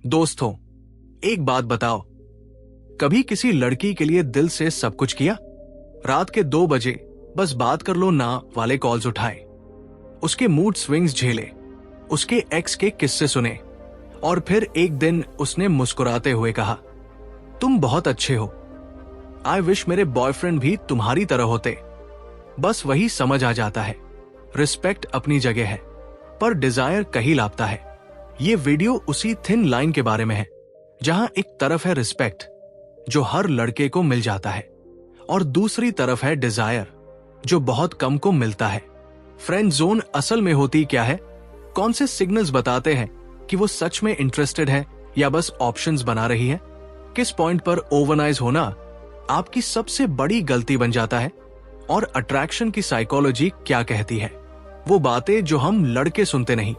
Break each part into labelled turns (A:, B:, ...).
A: दोस्तों, एक बात बताओ, कभी किसी लड़की के लिए दिल से सब कुछ किया? रात के 2 बजे बस बात कर लो ना वाले कॉल्स उठाए, उसके मूड स्विंग्स झेले, उसके एक्स के किस्से सुने और फिर एक दिन उसने मुस्कुराते हुए कहा, तुम बहुत अच्छे हो, आई विश मेरे बॉयफ्रेंड भी तुम्हारी तरह होते। बस वही समझ आ जाता है, रिस्पेक्ट अपनी जगह है पर डिजायर कहीं लापता है। ये वीडियो उसी थिन लाइन के बारे में है, जहां एक तरफ है रिस्पेक्ट जो हर लड़के को मिल जाता है और दूसरी तरफ है डिजायर जो बहुत कम को मिलता है। फ्रेंड जोन असल में होती क्या है? कौन से सिग्नल्स बताते हैं कि वो सच में इंटरेस्टेड है या बस ऑप्शंस बना रही है? किस पॉइंट पर ओवरनाइज होना आपकी सबसे बड़ी गलती बन जाता है? और अट्रैक्शन की साइकोलॉजी क्या कहती है? वो बातें जो हम लड़के सुनते नहीं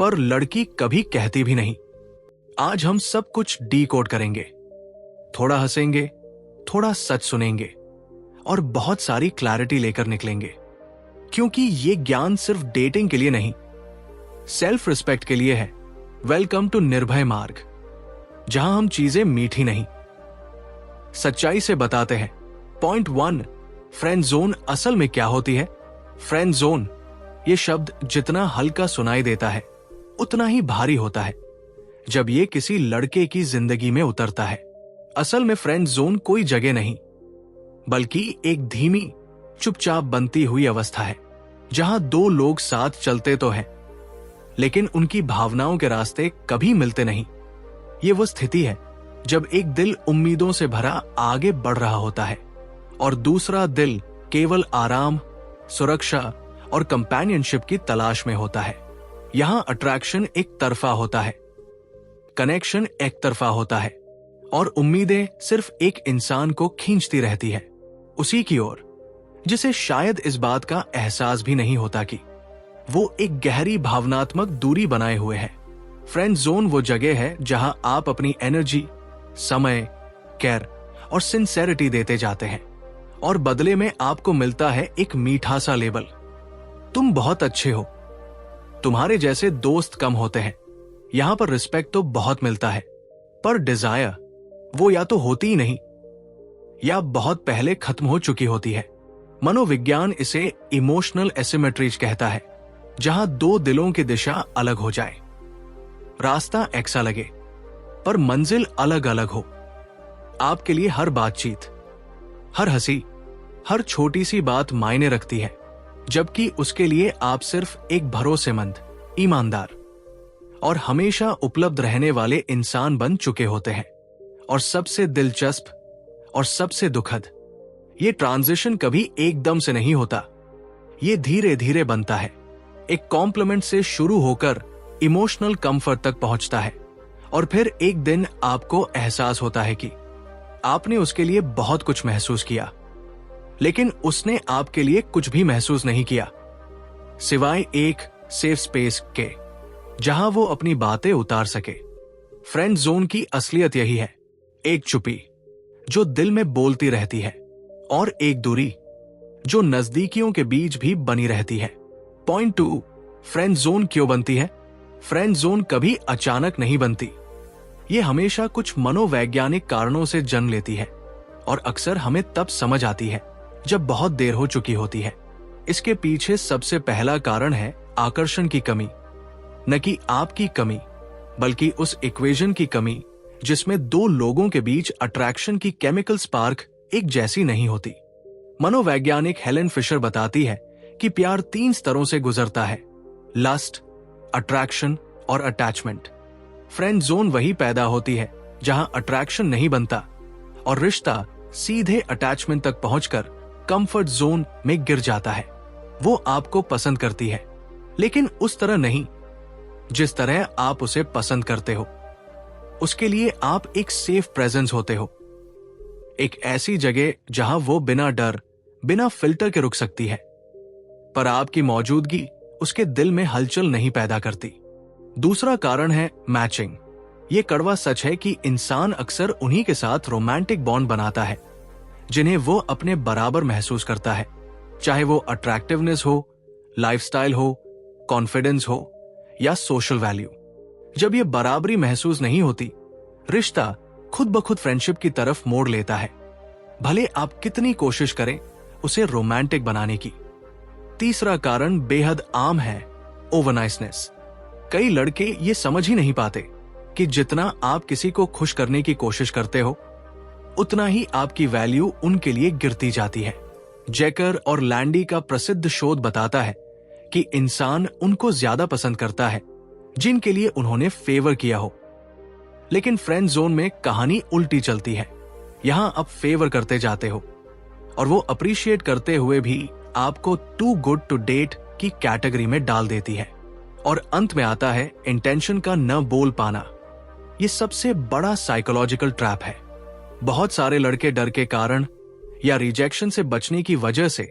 A: पर लड़की कभी कहती भी नहीं। आज हम सब कुछ डीकोड करेंगे, थोड़ा हंसेंगे, थोड़ा सच सुनेंगे और बहुत सारी क्लैरिटी लेकर निकलेंगे, क्योंकि ये ज्ञान सिर्फ डेटिंग के लिए नहीं, सेल्फ रिस्पेक्ट के लिए है। वेलकम टू निर्भय मार्ग, जहां हम चीजें मीठी नहीं, सच्चाई से बताते हैं। पॉइंट 1, फ्रेंड जोन असल में क्या होती है? फ्रेंड जोन ये शब्द जितना हल्का सुनाई देता है उतना ही भारी होता है जब ये किसी लड़के की जिंदगी में उतरता है। असल में फ्रेंड जोन कोई जगह नहीं, बल्कि एक धीमी चुपचाप बनती हुई अवस्था है, जहां 2 लोग साथ चलते तो हैं, लेकिन उनकी भावनाओं के रास्ते कभी मिलते नहीं। ये वो स्थिति है जब एक दिल उम्मीदों से भरा आगे बढ़ रहा होता है और दूसरा दिल केवल आराम, सुरक्षा और कंपेनियनशिप की तलाश में होता है। यहां अट्रैक्शन एक तरफा होता है, कनेक्शन एक तरफा होता है और उम्मीदें सिर्फ एक इंसान को खींचती रहती है उसी की ओर, जिसे शायद इस बात का एहसास भी नहीं होता कि वो एक गहरी भावनात्मक दूरी बनाए हुए है। फ्रेंड जोन वो जगह है जहां आप अपनी एनर्जी, समय, केयर और सिंसेरिटी देते जाते हैं और बदले में आपको मिलता है एक मीठा सा लेबल, तुम बहुत अच्छे हो। तुम्हारे जैसे दोस्त कम होते हैं। यहां पर रिस्पेक्ट तो बहुत मिलता है, पर डिजायर वो या तो होती ही नहीं या बहुत पहले खत्म हो चुकी होती है। मनोविज्ञान इसे इमोशनल एसिमेट्रीज कहता है, जहां 2 दिलों की दिशा अलग हो जाए, रास्ता एक सा लगे पर मंजिल अलग अलग हो। आपके लिए हर बातचीत, हर हंसी, हर छोटी सी बात मायने रखती है, जबकि उसके लिए आप सिर्फ एक भरोसेमंद, ईमानदार और हमेशा उपलब्ध रहने वाले इंसान बन चुके होते हैं। और सबसे दिलचस्प और सबसे दुखद, ये ट्रांजिशन कभी एकदम से नहीं होता, ये धीरे धीरे बनता है। एक कॉम्प्लीमेंट से शुरू होकर इमोशनल कंफर्ट तक पहुंचता है और फिर एक दिन आपको एहसास होता है कि आपने उसके लिए बहुत कुछ महसूस किया, लेकिन उसने आपके लिए कुछ भी महसूस नहीं किया, सिवाय एक सेफ स्पेस के जहां वो अपनी बातें उतार सके। फ्रेंड जोन की असलियत यही है, एक चुप्पी जो दिल में बोलती रहती है और एक दूरी जो नजदीकियों के बीच भी बनी रहती है। पॉइंट 2, फ्रेंड जोन क्यों बनती है? फ्रेंड जोन कभी अचानक नहीं बनती, ये हमेशा कुछ मनोवैज्ञानिक कारणों से जन्म लेती है और अक्सर हमें तब समझ आती है जब बहुत देर हो चुकी होती है। इसके पीछे सबसे पहला कारण है आकर्षण की कमी, न कि आपकी कमी, बल्कि उस इक्वेशन की कमी जिसमें 2 लोगों के बीच अट्रैक्शन की केमिकल स्पार्क एक जैसी नहीं होती। मनोवैज्ञानिक हेलेन फिशर बताती है कि प्यार 3 स्तरों से गुजरता है, लस्ट, अट्रैक्शन और अटैचमेंट। फ्रेंड जोन वही पैदा होती है जहां अट्रैक्शन नहीं बनता और रिश्ता सीधे अटैचमेंट तक पहुंचकर कंफर्ट जोन में गिर जाता है। वो आपको पसंद करती है, लेकिन उस तरह नहीं जिस तरह आप उसे पसंद करते हो। उसके लिए आप एक सेफ प्रेजेंस होते हो, एक ऐसी जगह जहां वो बिना डर, बिना फिल्टर के रुक सकती है, पर आपकी मौजूदगी उसके दिल में हलचल नहीं पैदा करती। दूसरा कारण है मैचिंग। ये कड़वा सच है कि इंसान अक्सर उन्हीं के साथ रोमांटिक बॉन्ड बनाता है जिन्हें वो अपने बराबर महसूस करता है, चाहे वो अट्रैक्टिवनेस हो, लाइफस्टाइल हो, कॉन्फिडेंस हो या सोशल वैल्यू। जब ये बराबरी महसूस नहीं होती, रिश्ता खुद ब खुद फ्रेंडशिप की तरफ मोड़ लेता है, भले आप कितनी कोशिश करें उसे रोमांटिक बनाने की। तीसरा कारण बेहद आम है, ओवरनाइसनेस। कई लड़के ये समझ ही नहीं पाते कि जितना आप किसी को खुश करने की कोशिश करते हो, उतना ही आपकी वैल्यू उनके लिए गिरती जाती है। जैकर और लैंडी का प्रसिद्ध शोध बताता है कि इंसान उनको ज्यादा पसंद करता है जिनके लिए उन्होंने फेवर किया हो। लेकिन फ्रेंड जोन में कहानी उल्टी चलती है। यहां आप फेवर करते जाते हो और वो अप्रिशिएट करते हुए भी आपको टू गुड टू डेट की कैटेगरी में डाल देती है। और अंत में आता है इंटेंशन का न बोल पाना। ये सबसे बड़ा साइकोलॉजिकल ट्रैप है। बहुत सारे लड़के डर के कारण या रिजेक्शन से बचने की वजह से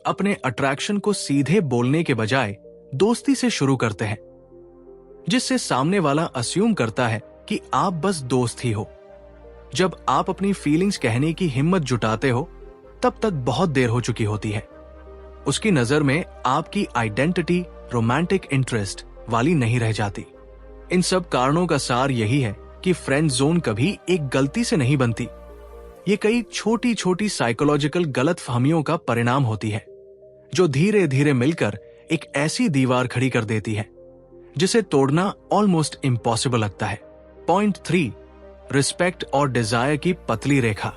A: अपने अट्रैक्शन को सीधे बोलने के बजाय दोस्ती से शुरू करते हैं, जिससे सामने वाला अस्यूम करता है कि आप बस दोस्त ही हो। जब आप अपनी फीलिंग्स कहने की हिम्मत जुटाते हो, तब तक बहुत देर हो चुकी होती है। उसकी नजर में आपकी आइडेंटिटी रोमांटिक इंटरेस्ट वाली नहीं रह जाती। इन सब कारणों का सार यही है कि फ्रेंड जोन कभी एक गलती से नहीं बनती। ये कई छोटी छोटी साइकोलॉजिकल गलतफहमियों का परिणाम होती है, जो धीरे धीरे मिलकर एक ऐसी दीवार खड़ी कर देती है जिसे तोड़ना ऑलमोस्ट इम्पॉसिबल लगता है। पॉइंट 3, रिस्पेक्ट और डिजायर की पतली रेखा।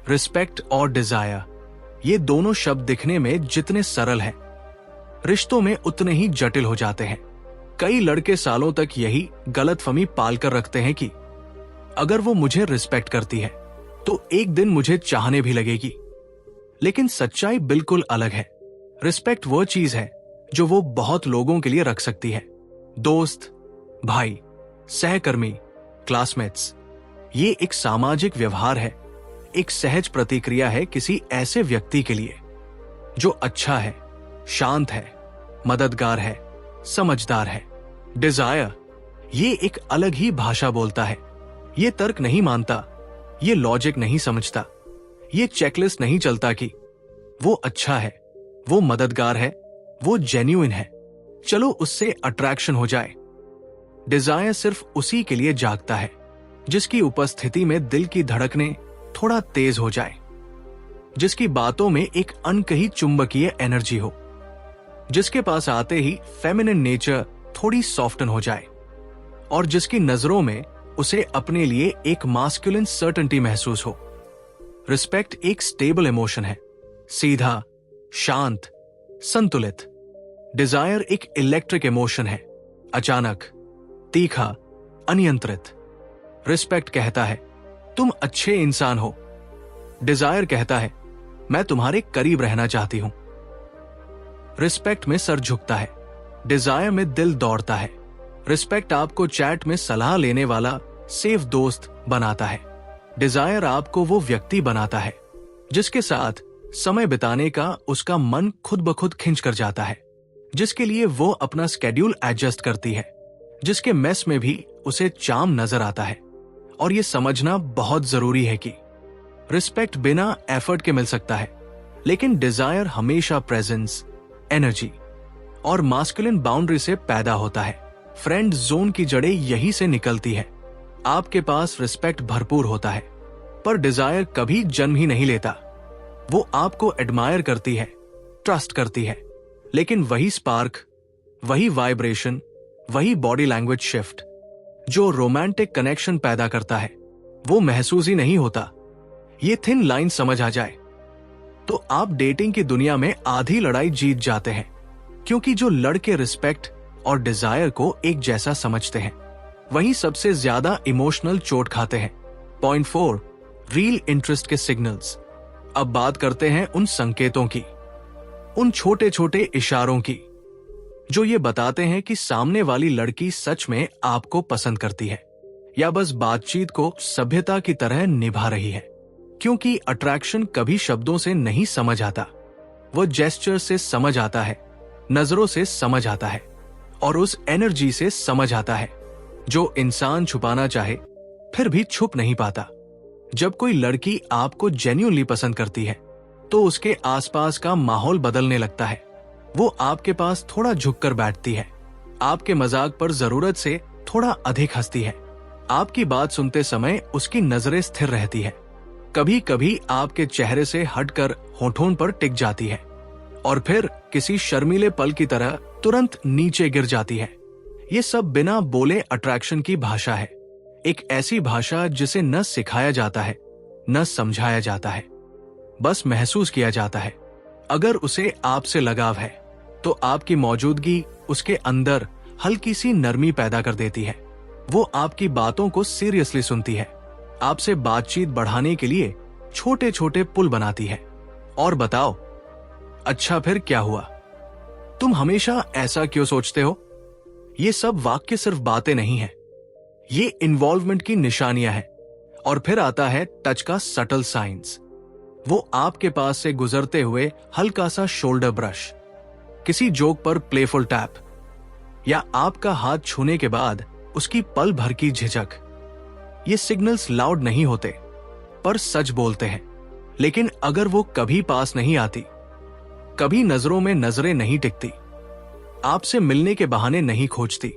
A: रिस्पेक्ट और डिजायर, ये दोनों शब्द दिखने में जितने सरल हैं, रिश्तों में उतने ही जटिल हो जाते हैं। कई लड़के सालों तक यही गलतफहमी पालकर रखते हैं कि अगर वो मुझे रिस्पेक्ट करती है तो एक दिन मुझे चाहने भी लगेगी। लेकिन सच्चाई बिल्कुल अलग है। रिस्पेक्ट वो चीज है जो वो बहुत लोगों के लिए रख सकती है। दोस्त, भाई, सहकर्मी, क्लासमेट्स। ये एक सामाजिक व्यवहार है, एक सहज प्रतिक्रिया है किसी ऐसे व्यक्ति के लिए जो अच्छा है, शांत है, मददगार है, समझदार है। डिजायर, ये एक अलग ही भाषा बोलता है। ये तर्क नहीं मानता, ये लॉजिक नहीं समझता, ये चेकलिस्ट नहीं चलता कि वो अच्छा है, वो मददगार है, वो जेन्युइन है, चलो उससे अट्रैक्शन हो जाए। डिजायर सिर्फ उसी के लिए जागता है जिसकी उपस्थिति में दिल की धड़कनें थोड़ा तेज हो जाए, जिसकी बातों में एक अनकही चुंबकीय एनर्जी हो, जिसके पास आते ही फेमिनिन नेचर थोड़ी सॉफ्टन हो जाए और जिसकी नजरों में उसे अपने लिए एक मास्कुलिन सर्टेनिटी महसूस हो। रिस्पेक्ट एक स्टेबल इमोशन है, सीधा, शांत, संतुलित। डिजायर एक इलेक्ट्रिक इमोशन है, अचानक, तीखा, अनियंत्रित। रिस्पेक्ट कहता है तुम अच्छे इंसान हो। डिजायर कहता है मैं तुम्हारे करीब रहना चाहती हूं। रिस्पेक्ट में सर झुकता है, डिजायर में दिल दौड़ता है। रिस्पेक्ट आपको चैट में सलाह लेने वाला सेफ दोस्त बनाता है। डिजायर आपको वो व्यक्ति बनाता है जिसके साथ समय बिताने का उसका मन खुद ब खुद खिंच कर जाता है, जिसके लिए वो अपना स्केड्यूल एडजस्ट करती है, जिसके मेस में भी उसे चार्म नजर आता है। और ये समझना बहुत जरूरी है कि रिस्पेक्ट बिना एफर्ट के मिल सकता है, लेकिन डिजायर हमेशा प्रेजेंस, एनर्जी और मास्कुलिन बाउंड्री से पैदा होता है। फ्रेंड जोन की जड़ें यही से निकलती है। आपके पास रिस्पेक्ट भरपूर होता है, पर डिजायर कभी जन्म ही नहीं लेता। वो आपको एडमायर करती है, ट्रस्ट करती है, लेकिन वही स्पार्क, वही वाइब्रेशन, वही बॉडी लैंग्वेज शिफ्ट जो रोमांटिक कनेक्शन पैदा करता है, वो महसूस ही नहीं होता। ये थिन लाइन समझ आ जाए तो आप डेटिंग की दुनिया में आधी लड़ाई जीत जाते हैं, क्योंकि जो लड़के रिस्पेक्ट और डिजायर को एक जैसा समझते हैं, वही सबसे ज्यादा इमोशनल चोट खाते हैं। पॉइंट 4, रियल इंटरेस्ट के सिग्नल्स। अब बात करते हैं उन संकेतों की, उन छोटे छोटे इशारों की जो ये बताते हैं कि सामने वाली लड़की सच में आपको पसंद करती है या बस बातचीत को सभ्यता की तरह निभा रही है। क्योंकि अट्रैक्शन कभी शब्दों से नहीं समझ आता, वो जेस्चर से समझ आता है, नजरों से समझ आता है और उस एनर्जी से समझ आता है जो इंसान छुपाना चाहे फिर भी छुप नहीं पाता। जब कोई लड़की आपको जेन्युइनली पसंद करती है तो उसके आसपास का माहौल बदलने लगता है। वो आपके पास थोड़ा झुककर बैठती है, आपके मजाक पर जरूरत से थोड़ा अधिक हंसती है। आपकी बात सुनते समय उसकी नजरें स्थिर रहती है। कभी कभी आपके चेहरे से हटकर होठों पर टिक जाती है और फिर किसी शर्मीले पल की तरह तुरंत नीचे गिर जाती है। ये सब बिना बोले अट्रैक्शन की भाषा है। एक ऐसी भाषा जिसे न सिखाया जाता है, न समझाया जाता है, बस महसूस किया जाता है। अगर उसे आपसे लगाव है तो आपकी मौजूदगी उसके अंदर हल्की सी नरमी पैदा कर देती है। वो आपकी बातों को सीरियसली सुनती है, आपसे बातचीत बढ़ाने के लिए छोटे छोटे पुल बनाती है। और बताओ, अच्छा फिर क्या हुआ? तुम हमेशा ऐसा क्यों सोचते हो? ये सब वाक्य सिर्फ बातें नहीं है, ये इन्वॉल्वमेंट की निशानियां हैं। और फिर आता है टच का सटल साइंस। वो आपके पास से गुजरते हुए हल्का सा शोल्डर ब्रश, किसी जोक पर प्लेफुल टैप, या आपका हाथ छूने के बाद उसकी पल भर की झिझक। ये सिग्नल्स लाउड नहीं होते पर सच बोलते हैं। लेकिन अगर वो कभी पास नहीं आती, कभी नजरों में नजरें नहीं टिकती, आपसे मिलने के बहाने नहीं खोजती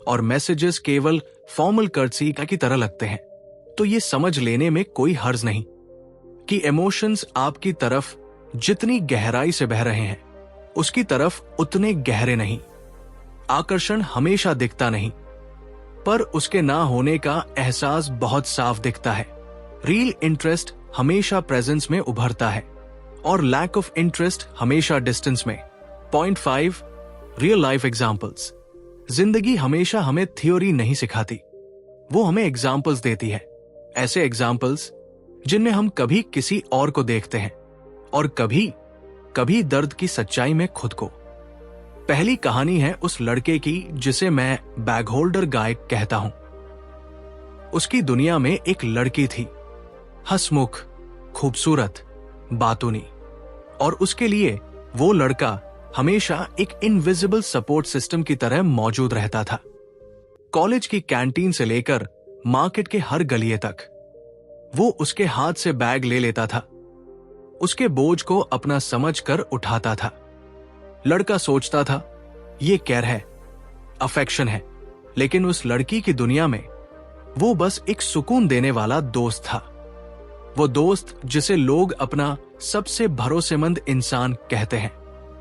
A: और मैसेजेस केवल फॉर्मल कर्टसी की तरह लगते हैं, तो ये समझ लेने में कोई हर्ज नहीं कि इमोशंस आपकी तरफ जितनी गहराई से बह रहे हैं उसकी तरफ उतने गहरे नहीं। आकर्षण हमेशा दिखता नहीं, पर उसके ना होने का एहसास बहुत साफ दिखता है। रियल इंटरेस्ट हमेशा प्रेजेंस में उभरता है और लैक ऑफ इंटरेस्ट हमेशा डिस्टेंस में। Point 5, real life examples. जिंदगी हमेशा हमें थ्योरी नहीं सिखाती, वो हमें एग्जाम्पल्स देती है। ऐसे एग्जाम्पल्स जिनमें हम कभी किसी और को देखते हैं और कभी कभी दर्द की सच्चाई में खुद को। पहली कहानी है उस लड़के की जिसे मैं बैग होल्डर गाय कहता हूं। उसकी दुनिया में एक लड़की थी, हंसमुख, खूबसूरत, बातूनी, और उसके लिए वो लड़का हमेशा एक इनविजिबल सपोर्ट सिस्टम की तरह मौजूद रहता था। कॉलेज की कैंटीन से लेकर मार्केट के हर गलिये तक वो उसके हाथ से बैग ले लेता था, उसके बोझ को अपना समझकर उठाता था। लड़का सोचता था ये केयर है, अफेक्शन है, लेकिन उस लड़की की दुनिया में वो बस एक सुकून देने वाला दोस्त था। वो दोस्त जिसे लोग अपना सबसे भरोसेमंद इंसान कहते हैं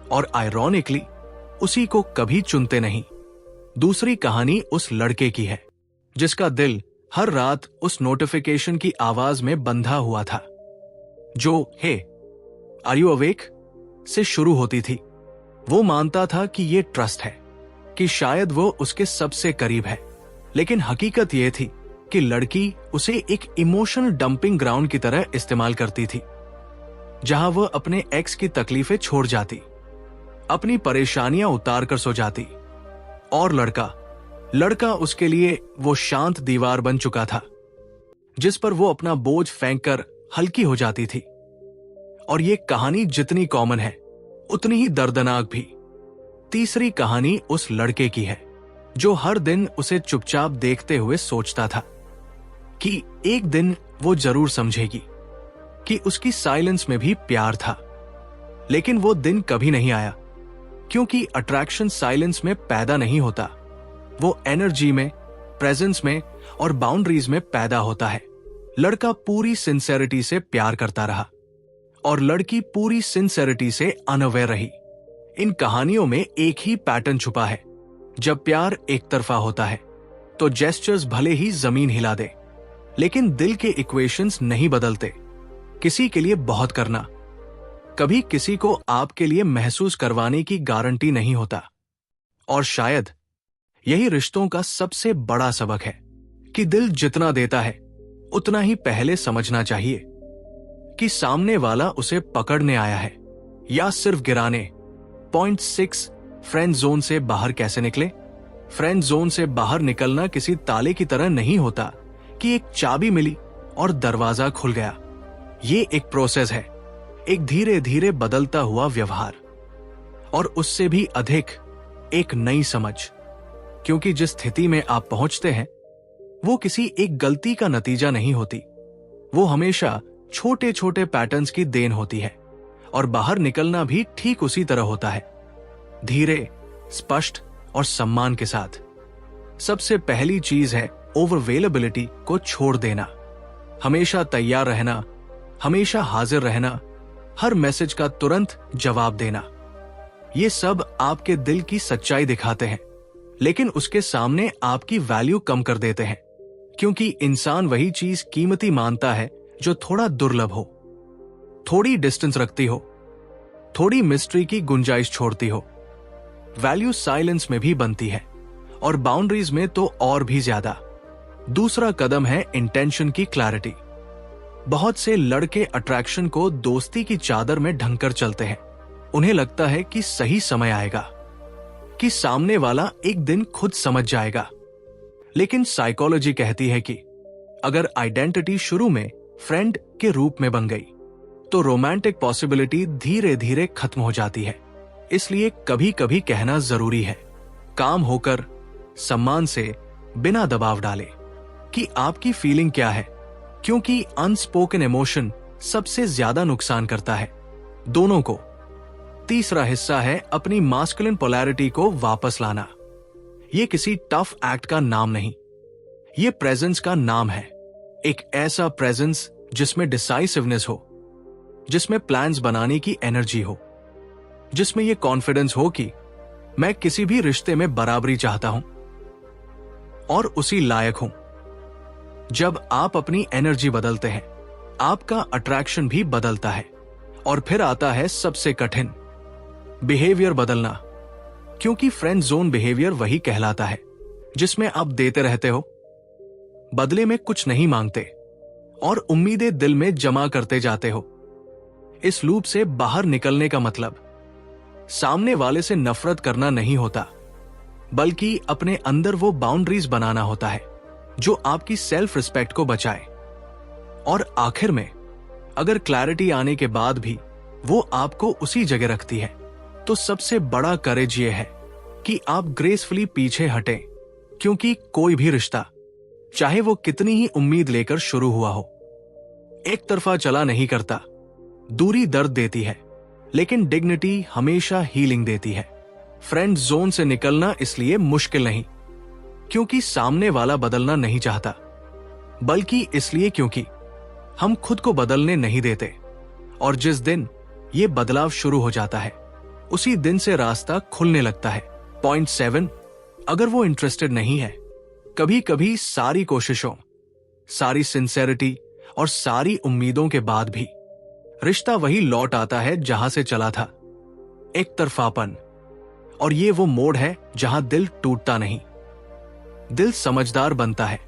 A: और आयरॉनिकली उसी को कभी चुनते नहीं। दूसरी कहानी उस लड़के की है जिसका दिल हर रात उस नोटिफिकेशन की आवाज में बंधा हुआ था जो हे आर यू अवेक से शुरू होती थी। वो मानता था कि ये ट्रस्ट है, कि शायद वो उसके सबसे करीब है, लेकिन हकीकत ये थी कि लड़की उसे एक इमोशनल डंपिंग ग्राउंड की तरह इस्तेमाल करती थी, जहां वह अपने एक्स की तकलीफें छोड़ जाती, अपनी परेशानियां उतार कर सो जाती, और लड़का उसके लिए वो शांत दीवार बन चुका था जिस पर वो अपना बोझ फेंककर हल्की हो जाती थी। और ये कहानी जितनी कॉमन है उतनी ही दर्दनाक भी। तीसरी कहानी उस लड़के की है जो हर दिन उसे चुपचाप देखते हुए सोचता था कि एक दिन वो जरूर समझेगी कि उसकी साइलेंस में भी प्यार था। लेकिन वो दिन कभी नहीं आया, क्योंकि अट्रैक्शन साइलेंस में पैदा नहीं होता, वो एनर्जी में, प्रेजेंस में और बाउंड्रीज में पैदा होता है। लड़का पूरी सिंसेरिटी से प्यार करता रहा और लड़की पूरी सिंसेरिटी से अनअवेयर रही। इन कहानियों में एक ही पैटर्न छुपा है। जब प्यार एक तरफा होता है तो जेस्चर्स भले ही जमीन हिला दे, लेकिन दिल के इक्वेशंस नहीं बदलते। किसी के लिए बहुत करना कभी किसी को आपके लिए महसूस करवाने की गारंटी नहीं होता। और शायद यही रिश्तों का सबसे बड़ा सबक है कि दिल जितना देता है उतना ही पहले समझना चाहिए कि सामने वाला उसे पकड़ने आया है या सिर्फ गिराने। पॉइंट 6, फ्रेंड जोन से बाहर कैसे निकले। फ्रेंड जोन से बाहर निकलना किसी ताले की तरह नहीं होता कि एक चाबी मिली और दरवाजा खुल गया। ये एक प्रोसेस है, एक धीरे धीरे बदलता हुआ व्यवहार, और उससे भी अधिक एक नई समझ। क्योंकि जिस स्थिति में आप पहुंचते हैं वो किसी एक गलती का नतीजा नहीं होती, वो हमेशा छोटे छोटे पैटर्न्स की देन होती है। और बाहर निकलना भी ठीक उसी तरह होता है, धीरे, स्पष्ट और सम्मान के साथ। सबसे पहली चीज है ओवरअवेलेबिलिटी को छोड़ देना। हमेशा तैयार रहना, हमेशा हाजिर रहना, हर मैसेज का तुरंत जवाब देना। ये सब आपके दिल की सच्चाई दिखाते हैं, लेकिन उसके सामने आपकी वैल्यू कम कर देते हैं, क्योंकि इंसान वही चीज कीमती मानता है जो थोड़ा दुर्लभ हो, थोड़ी डिस्टेंस रखती हो, थोड़ी मिस्ट्री की गुंजाइश छोड़ती हो। वैल्यू साइलेंस में भी बनती है और बाउंड्रीज में तो और भी ज्यादा। दूसरा कदम है इंटेंशन की क्लैरिटी। बहुत से लड़के अट्रैक्शन को दोस्ती की चादर में ढंककर चलते हैं। उन्हें लगता है कि सही समय आएगा, कि सामने वाला एक दिन खुद समझ जाएगा। लेकिन साइकोलॉजी कहती है कि अगर आइडेंटिटी शुरू में फ्रेंड के रूप में बन गई तो रोमांटिक पॉसिबिलिटी धीरे धीरे खत्म हो जाती है। इसलिए कभी कभी कहना जरूरी है, काम होकर, सम्मान से, बिना दबाव डाले कि आपकी फीलिंग क्या है, क्योंकि अनस्पोकन इमोशन सबसे ज्यादा नुकसान करता है दोनों को। तीसरा हिस्सा है अपनी मास्कुलिन पोलैरिटी को वापस लाना। यह किसी टफ एक्ट का नाम नहीं, यह प्रेजेंस का नाम है। एक ऐसा प्रेजेंस जिसमें डिसाइसिवनेस हो, जिसमें प्लान्स बनाने की एनर्जी हो, जिसमें यह कॉन्फिडेंस हो कि मैं किसी भी रिश्ते में बराबरी चाहता हूं और उसी लायक हूं। जब आप अपनी एनर्जी बदलते हैं, आपका अट्रैक्शन भी बदलता है। और फिर आता है सबसे कठिन, बिहेवियर बदलना, क्योंकि फ्रेंड जोन बिहेवियर वही कहलाता है जिसमें आप देते रहते हो, बदले में कुछ नहीं मांगते और उम्मीदें दिल में जमा करते जाते हो। इस लूप से बाहर निकलने का मतलब सामने वाले से नफरत करना नहीं होता, बल्कि अपने अंदर वो बाउंड्रीज बनाना होता है जो आपकी सेल्फ रिस्पेक्ट को बचाए। और आखिर में अगर क्लैरिटी आने के बाद भी वो आपको उसी जगह रखती है, तो सबसे बड़ा करेज ये है कि आप ग्रेसफुली पीछे हटें, क्योंकि कोई भी रिश्ता, चाहे वो कितनी ही उम्मीद लेकर शुरू हुआ हो, एक तरफा चला नहीं करता। दूरी दर्द देती है, लेकिन डिग्निटी हमेशा हीलिंग देती है। फ्रेंड जोन से निकलना इसलिए मुश्किल नहीं क्योंकि सामने वाला बदलना नहीं चाहता, बल्कि इसलिए क्योंकि हम खुद को बदलने नहीं देते। और जिस दिन ये बदलाव शुरू हो जाता है, उसी दिन से रास्ता खुलने लगता है। पॉइंट 7, अगर वो इंटरेस्टेड नहीं है, कभी कभी सारी कोशिशों, सारी सिंसेरिटी और सारी उम्मीदों के बाद भी रिश्ता वही लौट आता है जहां से चला था, एक तरफापन। और ये वो मोड़ है जहां दिल टूटता नहीं, दिल समझदार बनता है,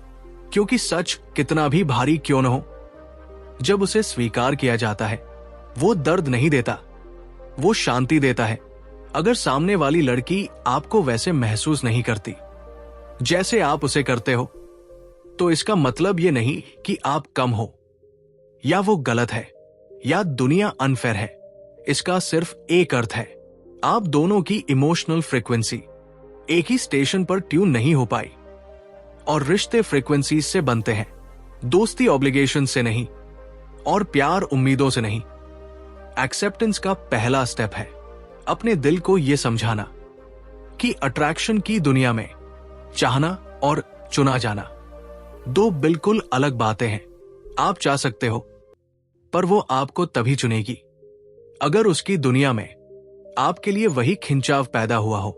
A: क्योंकि सच कितना भी भारी क्यों न हो, जब उसे स्वीकार किया जाता है, वो दर्द नहीं देता, वो शांति देता है। अगर सामने वाली लड़की आपको वैसे महसूस नहीं करती जैसे आप उसे करते हो, तो इसका मतलब ये नहीं कि आप कम हो, या वो गलत है, या दुनिया अनफेयर है। इसका सिर्फ एक अर्थ है, आप दोनों की इमोशनल फ्रीक्वेंसी एक ही स्टेशन पर ट्यून नहीं हो पाई। और रिश्ते फ्रीक्वेंसी से बनते हैं, दोस्ती ऑब्लिगेशन से नहीं, और प्यार उम्मीदों से नहीं। एक्सेप्टेंस का पहला स्टेप है अपने दिल को यह समझाना कि अट्रैक्शन की दुनिया में चाहना और चुना जाना दो बिल्कुल अलग बातें हैं। आप चाह सकते हो, पर वो आपको तभी चुनेगी अगर उसकी दुनिया में आपके लिए वही खिंचाव पैदा हुआ हो।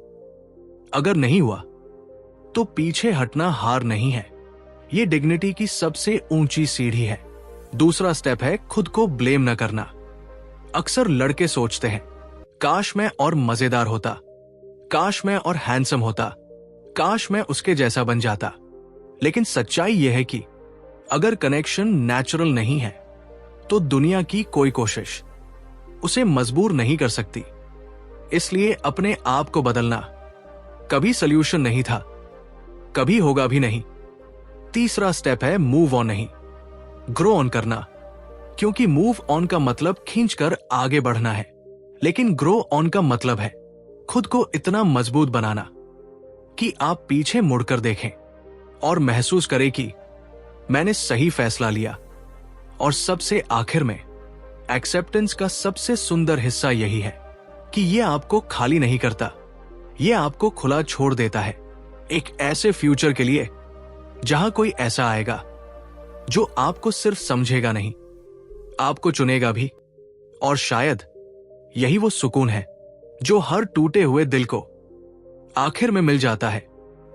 A: अगर नहीं हुआ, तो पीछे हटना हार नहीं है, ये डिग्निटी की सबसे ऊंची सीढ़ी है। दूसरा स्टेप है खुद को ब्लेम न करना। अक्सर लड़के सोचते हैं, काश मैं और मजेदार होता, काश मैं और हैंडसम होता, काश मैं उसके जैसा बन जाता। लेकिन सच्चाई यह है कि अगर कनेक्शन नेचुरल नहीं है, तो दुनिया की कोई कोशिश उसे मजबूर नहीं कर सकती। इसलिए अपने आप को बदलना कभी सल्यूशन नहीं था, कभी होगा भी नहीं। तीसरा स्टेप है मूव ऑन नहीं, ग्रो ऑन करना। क्योंकि मूव ऑन का मतलब खींचकर आगे बढ़ना है, लेकिन ग्रो ऑन का मतलब है खुद को इतना मजबूत बनाना कि आप पीछे मुड़कर देखें और महसूस करें कि मैंने सही फैसला लिया। और सबसे आखिर में एक्सेप्टेंस का सबसे सुंदर हिस्सा यही है कि यह आपको खाली नहीं करता, यह आपको खुला छोड़ देता है। एक ऐसे फ्यूचर के लिए जहां कोई ऐसा आएगा जो आपको सिर्फ समझेगा नहीं, आपको चुनेगा भी। और शायद यही वो सुकून है जो हर टूटे हुए दिल को आखिर में मिल जाता है।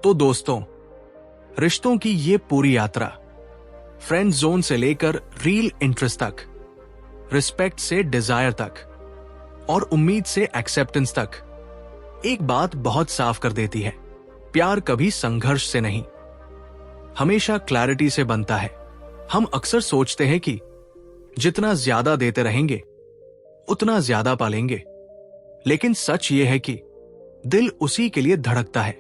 A: तो दोस्तों, रिश्तों की ये पूरी यात्रा, फ्रेंड जोन से लेकर रियल इंटरेस्ट तक, रिस्पेक्ट से डिजायर तक और उम्मीद से एक्सेप्टेंस तक, एक बात बहुत साफ कर देती है। प्यार कभी संघर्ष से नहीं, हमेशा क्लैरिटी से बनता है। हम अक्सर सोचते हैं कि जितना ज्यादा देते रहेंगे उतना ज्यादा पालेंगे, लेकिन सच यह है कि दिल उसी के लिए धड़कता है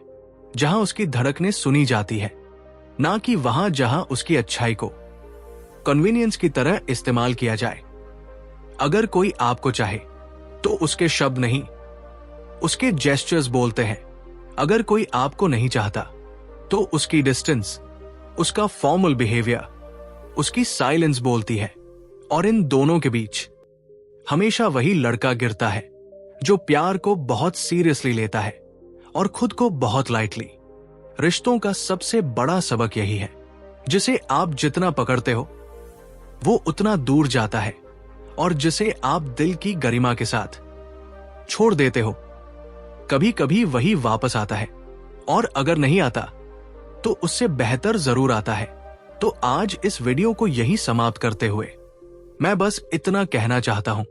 A: जहां उसकी धड़कने सुनी जाती है, ना कि वहां जहां उसकी अच्छाई को कन्वीनियंस की तरह इस्तेमाल किया जाए। अगर कोई आपको चाहे तो उसके शब्द नहीं, उसके जेस्चर्स बोलते हैं। अगर कोई आपको नहीं चाहता तो उसकी डिस्टेंस, उसका फॉर्मल बिहेवियर, उसकी साइलेंस बोलती है। और इन दोनों के बीच हमेशा वही लड़का गिरता है जो प्यार को बहुत सीरियसली लेता है और खुद को बहुत लाइटली। रिश्तों का सबसे बड़ा सबक यही है, जिसे आप जितना पकड़ते हो वो उतना दूर जाता है, और जिसे आप दिल की गरिमा के साथ छोड़ देते हो कभी कभी वही वापस आता है। और अगर नहीं आता तो उससे बेहतर जरूर आता है। तो आज इस वीडियो को यही समाप्त करते हुए मैं बस इतना कहना चाहता हूं,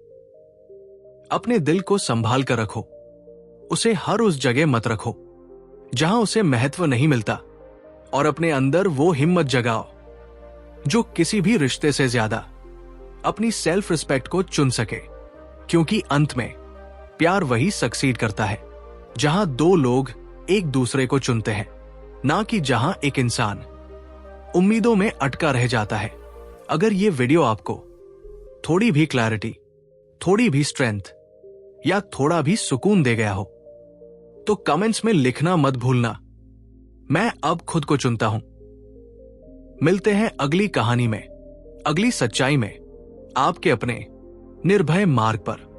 A: अपने दिल को संभाल कर रखो, उसे हर उस जगह मत रखो जहां उसे महत्व नहीं मिलता, और अपने अंदर वो हिम्मत जगाओ जो किसी भी रिश्ते से ज्यादा अपनी सेल्फ रिस्पेक्ट को चुन सके। क्योंकि अंत में प्यार वही सक्सीड करता है जहां दो लोग एक दूसरे को चुनते हैं, ना कि जहां एक इंसान उम्मीदों में अटका रह जाता है। अगर ये वीडियो आपको थोड़ी भी क्लैरिटी, थोड़ी भी स्ट्रेंथ या थोड़ा भी सुकून दे गया हो तो कमेंट्स में लिखना मत भूलना, मैं अब खुद को चुनता हूं। मिलते हैं अगली कहानी में, अगली सच्चाई में, आपके अपने निर्भय मार्ग पर।